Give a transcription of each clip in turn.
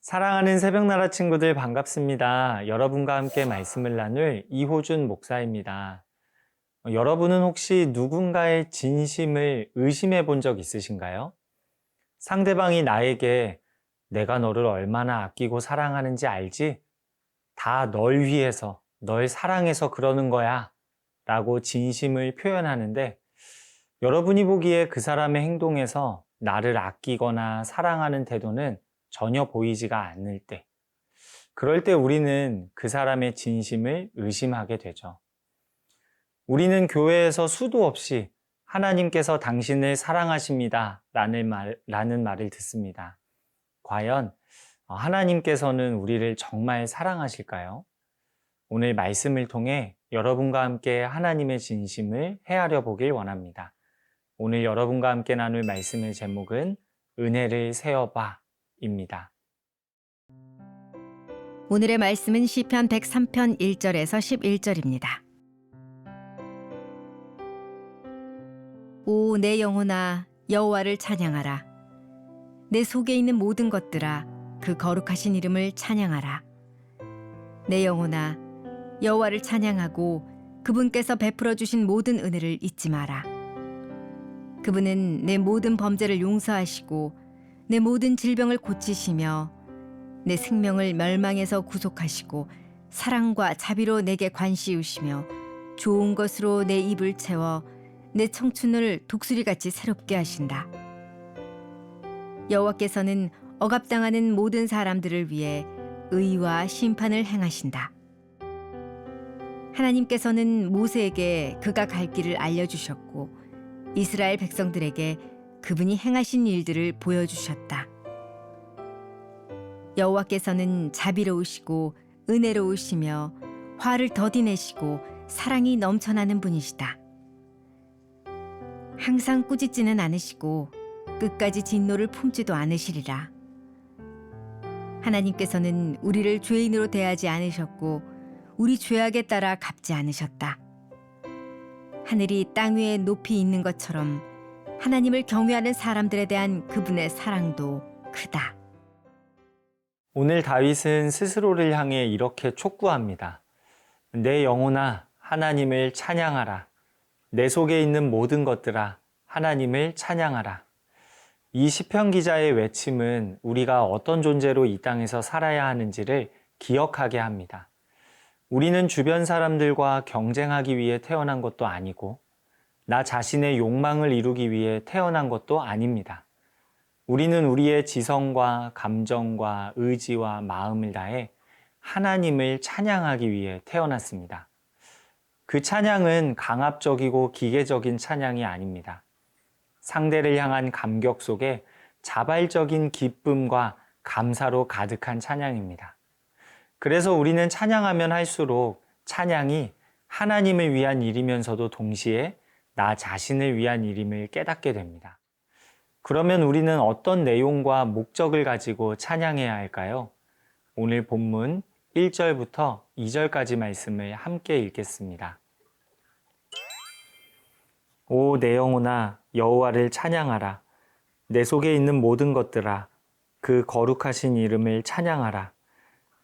사랑하는 새벽나라 친구들 반갑습니다. 여러분과 함께 말씀을 나눌 이호준 목사입니다. 여러분은 혹시 누군가의 진심을 의심해 본 적 있으신가요? 상대방이 나에게 내가 너를 얼마나 아끼고 사랑하는지 알지? 다 널 위해서, 널 사랑해서 그러는 거야. 라고 진심을 표현하는데 여러분이 보기에 그 사람의 행동에서 나를 아끼거나 사랑하는 태도는 전혀 보이지가 않을 때, 그럴 때 우리는 그 사람의 진심을 의심하게 되죠. 우리는 교회에서 수도 없이 하나님께서 당신을 사랑하십니다. 라는 말을 듣습니다. 과연 하나님께서는 우리를 정말 사랑하실까요? 오늘 말씀을 통해 여러분과 함께 하나님의 진심을 헤아려 보길 원합니다. 오늘 여러분과 함께 나눌 말씀의 제목은 은혜를 세어봐입니다. 오늘의 말씀은 시편 103편 1절에서 11절입니다. 오, 내 영혼아, 여호와를 찬양하라. 내 속에 있는 모든 것들아, 그 거룩하신 이름을 찬양하라. 내 영혼아, 여호와를 찬양하고 그분께서 베풀어 주신 모든 은혜를 잊지 마라. 그분은 내 모든 범죄를 용서하시고 내 모든 질병을 고치시며 내 생명을 멸망에서 구속하시고 사랑과 자비로 내게 관시우시며 좋은 것으로 내 입을 채워 내 청춘을 독수리같이 새롭게 하신다. 여호와께서는 억압당하는 모든 사람들을 위해 의와 심판을 행하신다. 하나님께서는 모세에게 그가 갈 길을 알려주셨고 이스라엘 백성들에게 그분이 행하신 일들을 보여주셨다. 여호와께서는 자비로우시고 은혜로우시며 화를 더디내시고 사랑이 넘쳐나는 분이시다. 항상 꾸짖지는 않으시고 끝까지 진노를 품지도 않으시리라. 하나님께서는 우리를 죄인으로 대하지 않으셨고 우리 죄악에 따라 갚지 않으셨다. 하늘이 땅 위에 높이 있는 것처럼 하나님을 경외하는 사람들에 대한 그분의 사랑도 크다. 오늘 다윗은 스스로를 향해 이렇게 촉구합니다. 내 영혼아, 하나님을 찬양하라. 내 속에 있는 모든 것들아, 하나님을 찬양하라. 이 시편 기자의 외침은 우리가 어떤 존재로 이 땅에서 살아야 하는지를 기억하게 합니다. 우리는 주변 사람들과 경쟁하기 위해 태어난 것도 아니고 나 자신의 욕망을 이루기 위해 태어난 것도 아닙니다. 우리는 우리의 지성과 감정과 의지와 마음을 다해 하나님을 찬양하기 위해 태어났습니다. 그 찬양은 강압적이고 기계적인 찬양이 아닙니다. 상대를 향한 감격 속에 자발적인 기쁨과 감사로 가득한 찬양입니다. 그래서 우리는 찬양하면 할수록 찬양이 하나님을 위한 일이면서도 동시에 나 자신을 위한 일임을 깨닫게 됩니다. 그러면 우리는 어떤 내용과 목적을 가지고 찬양해야 할까요? 오늘 본문 1절부터 2절까지 말씀을 함께 읽겠습니다. 오, 내 영혼아, 여호와를 찬양하라. 내 속에 있는 모든 것들아, 그 거룩하신 이름을 찬양하라.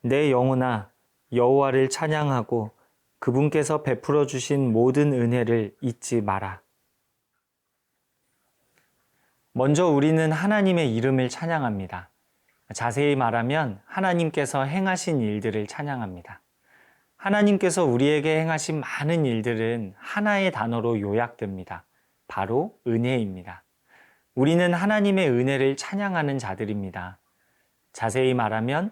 내 영혼아, 여호와를 찬양하고 그분께서 베풀어 주신 모든 은혜를 잊지 마라. 먼저 우리는 하나님의 이름을 찬양합니다. 자세히 말하면 하나님께서 행하신 일들을 찬양합니다. 하나님께서 우리에게 행하신 많은 일들은 하나의 단어로 요약됩니다. 바로 은혜입니다. 우리는 하나님의 은혜를 찬양하는 자들입니다. 자세히 말하면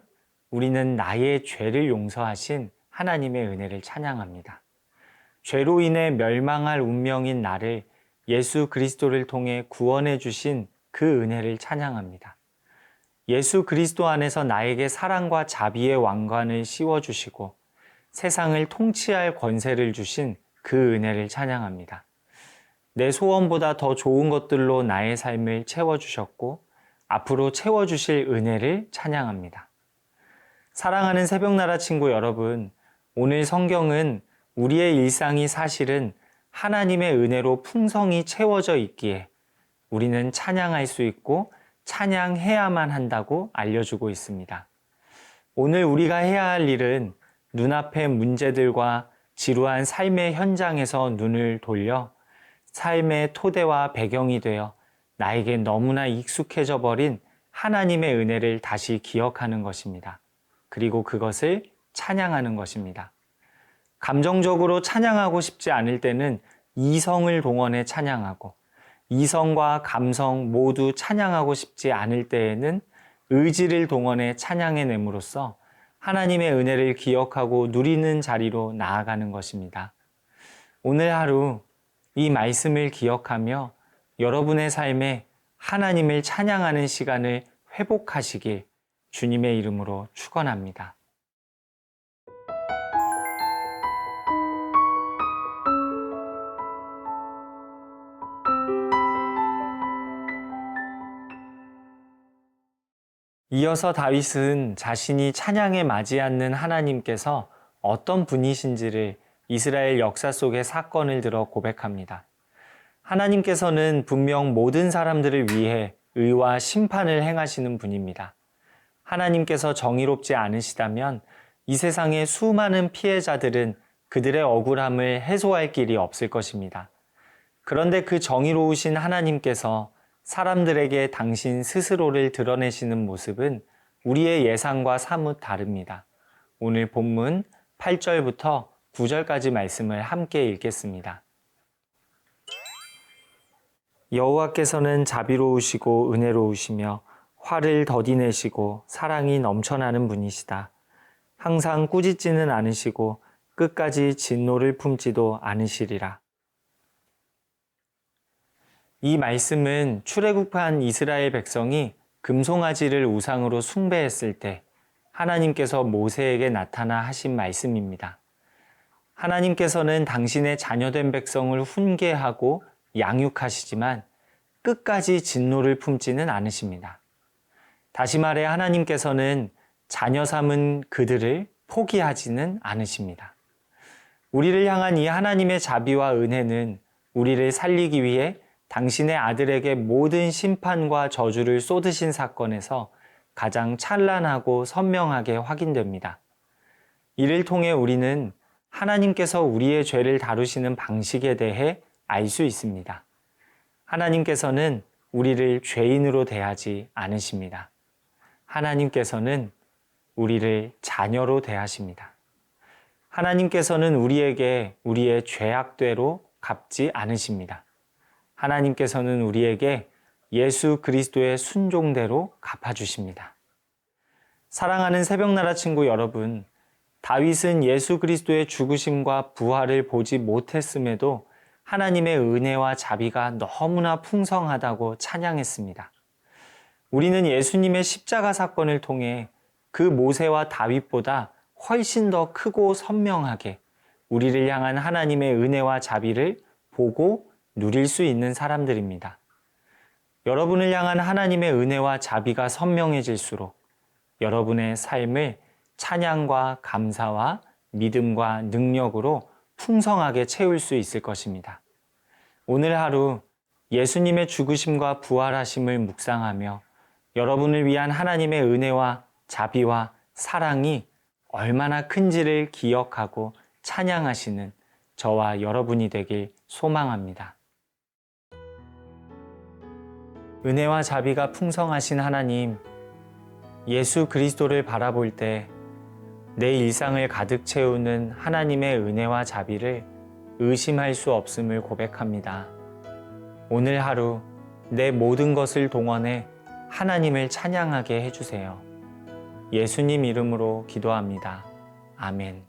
우리는 나의 죄를 용서하신 하나님의 은혜를 찬양합니다. 죄로 인해 멸망할 운명인 나를 예수 그리스도를 통해 구원해 주신 그 은혜를 찬양합니다. 예수 그리스도 안에서 나에게 사랑과 자비의 왕관을 씌워주시고 세상을 통치할 권세를 주신 그 은혜를 찬양합니다. 내 소원보다 더 좋은 것들로 나의 삶을 채워주셨고 앞으로 채워주실 은혜를 찬양합니다. 사랑하는 새벽나라 친구 여러분, 오늘 성경은 우리의 일상이 사실은 하나님의 은혜로 풍성히 채워져 있기에 우리는 찬양할 수 있고 찬양해야만 한다고 알려주고 있습니다. 오늘 우리가 해야 할 일은 눈앞의 문제들과 지루한 삶의 현장에서 눈을 돌려 삶의 토대와 배경이 되어 나에게 너무나 익숙해져 버린 하나님의 은혜를 다시 기억하는 것입니다. 그리고 그것을 찬양하는 것입니다. 감정적으로 찬양하고 싶지 않을 때는 이성을 동원해 찬양하고, 이성과 감성 모두 찬양하고 싶지 않을 때에는 의지를 동원해 찬양해냄으로써 하나님의 은혜를 기억하고 누리는 자리로 나아가는 것입니다. 오늘 하루 이 말씀을 기억하며 여러분의 삶에 하나님을 찬양하는 시간을 회복하시길 주님의 이름으로 축원합니다. 이어서 다윗은 자신이 찬양에 맞지 않는 하나님께서 어떤 분이신지를 이스라엘 역사 속의 사건을 들어 고백합니다. 하나님께서는 분명 모든 사람들을 위해 의와 심판을 행하시는 분입니다. 하나님께서 정의롭지 않으시다면 이 세상의 수많은 피해자들은 그들의 억울함을 해소할 길이 없을 것입니다. 그런데 그 정의로우신 하나님께서 사람들에게 당신 스스로를 드러내시는 모습은 우리의 예상과 사뭇 다릅니다. 오늘 본문 8절부터 9절까지 말씀을 함께 읽겠습니다. 여호와께서는 자비로우시고 은혜로우시며 화를 더디내시고 사랑이 넘쳐나는 분이시다. 항상 꾸짖지는 않으시고 끝까지 진노를 품지도 않으시리라. 이 말씀은 출애굽한 이스라엘 백성이 금송아지를 우상으로 숭배했을 때 하나님께서 모세에게 나타나 하신 말씀입니다. 하나님께서는 당신의 자녀된 백성을 훈계하고 양육하시지만 끝까지 진노를 품지는 않으십니다. 다시 말해 하나님께서는 자녀 삼은 그들을 포기하지는 않으십니다. 우리를 향한 이 하나님의 자비와 은혜는 우리를 살리기 위해 당신의 아들에게 모든 심판과 저주를 쏟으신 사건에서 가장 찬란하고 선명하게 확인됩니다. 이를 통해 우리는 하나님께서 우리의 죄를 다루시는 방식에 대해 알 수 있습니다. 하나님께서는 우리를 죄인으로 대하지 않으십니다. 하나님께서는 우리를 자녀로 대하십니다. 하나님께서는 우리에게 우리의 죄악대로 갚지 않으십니다. 하나님께서는 우리에게 예수 그리스도의 순종대로 갚아주십니다. 사랑하는 새벽나라 친구 여러분, 다윗은 예수 그리스도의 죽으심과 부활을 보지 못했음에도 하나님의 은혜와 자비가 너무나 풍성하다고 찬양했습니다. 우리는 예수님의 십자가 사건을 통해 그 모세와 다윗보다 훨씬 더 크고 선명하게 우리를 향한 하나님의 은혜와 자비를 보고 누릴 수 있는 사람들입니다. 여러분을 향한 하나님의 은혜와 자비가 선명해질수록 여러분의 삶을 찬양과 감사와 믿음과 능력으로 풍성하게 채울 수 있을 것입니다. 오늘 하루 예수님의 죽으심과 부활하심을 묵상하며 여러분을 위한 하나님의 은혜와 자비와 사랑이 얼마나 큰지를 기억하고 찬양하시는 저와 여러분이 되길 소망합니다. 은혜와 자비가 풍성하신 하나님, 예수 그리스도를 바라볼 때 내 일상을 가득 채우는 하나님의 은혜와 자비를 의심할 수 없음을 고백합니다. 오늘 하루 내 모든 것을 동원해 하나님을 찬양하게 해주세요. 예수님 이름으로 기도합니다. 아멘.